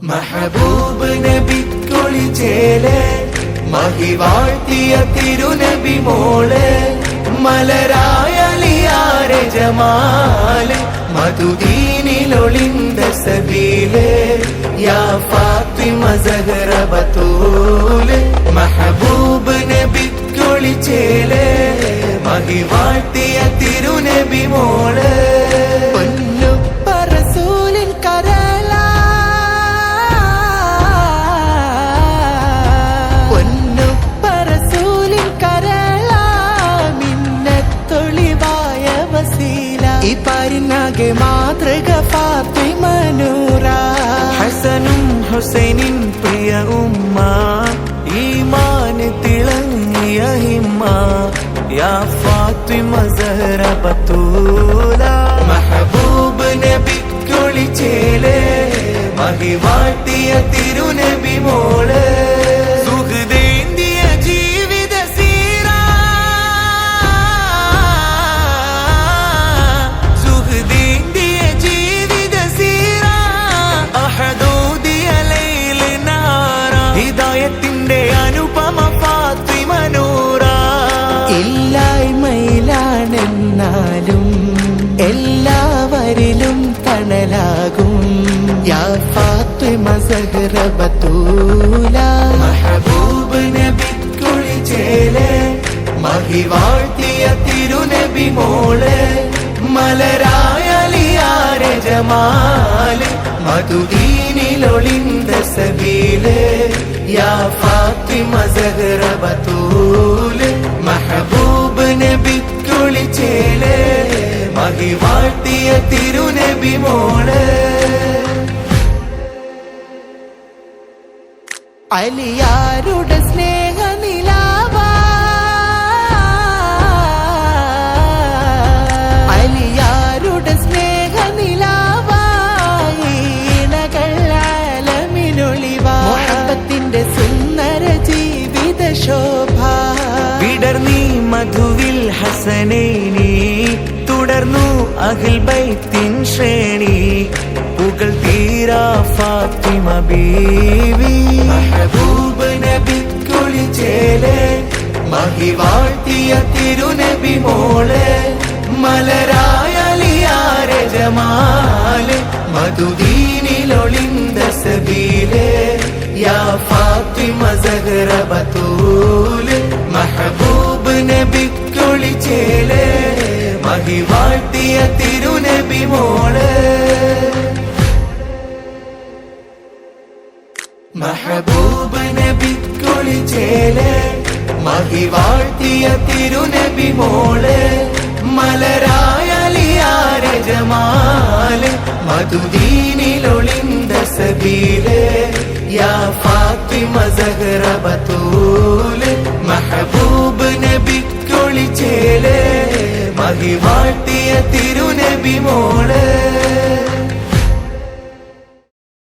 മഹബൂബ് നബിക്കൊളിച്ചേലെ മഹിവാഴ്ത്തിയ തിരുനബി മോളെ മലരായലിയാരെ ജമാല് മധുദീനിലൊളിന്ത സബീലെ യാ ഫാത്തിമ സഹറ ബതൂല് മഹബൂബ് നബിക്കൊളിച്ചേലെ മഹിവാഴ്ത്തിയ തിരുനബി മോളെ മാതൃക ഫാത്തിമ നൂറ ഹസനും ഹുസൈനിൻ പ്രിയ ഉമ്മ ഈമാൻ തിളങ്ങിയ ഹിമ്മ യാ ഫാത്തിമ സഹറ ബതൂല മഹബൂബ് നബിക്കൊളിച്ചേലെ മഹിവാഴ്ത്തിയ തിരുനബി മോളെ ഇല്ലായ്മയിലാണെന്നാലും എല്ലാവരിലും തണലാകും യാ ഫാത്തിമ സഹറ ബതൂല മഹബൂബ് നബിക്കൊളിച്ചേലെ മഹിവാഴ്ത്തിയ തിരുനബി മോളെ മലരായലിയാരെ ജമാല് മധുദീനിലൊളിന്ത സബീലെ യാ ഫാത്തിമ സഹറ ബതൂല് മഹബൂബ് നബിക്കൊളിച്ചേലെ മഹിവാഴ്ത്തിയ തിരുനബി മോളെ അലിയാരുടെ സ്നേഹ നിലാവ അലിയാരുടെ സ്നേഹ നിലാവ ഈണകളാലമിനൊളിവ മുഹബ്ബത്തിന്റെ സുന്ദര ജീവിത ശോഭ വിടർന്നീ മധുവിൽ ഹസനൈനി തുടർന്നു അഹ്ൽ ബൈത്തിൻ ശ്രേണി പുകൾ തീരാ ഫാത്തിമ ബീവി മഹബൂബ് നബിക്കൊളിച്ചേലെ മഹിവാഴ്ത്തിയ തിരുനബി മോളെ മലരായലിയാരെ ജമാല് മധുദീനിലൊളിന്ത സബീലെ യാ ഫാത്തിമ സഹറ ബതൂല് മഹബൂബ് നബിക്കൊളിച്ചേലെ. മഹിവാഴ്ത്തിയ തിരുനബി മോളെ മെഹബൂബ് നബിക്കൊളിച്ചേലെ മഹിവാഴ്ത്തിയ തിരുനബി മോളെ മലരായലിയാരെ ജമാല് മധുദീനിലൊളിന്ത സബീലെ യാ ഫാത്തിമ സഹറ ബതൂല് മെഹബൂബ് നബിക്കൊളിച്ചേലെ മഹിവാഴ്ത്തിയ തിരുനബി മോളെ.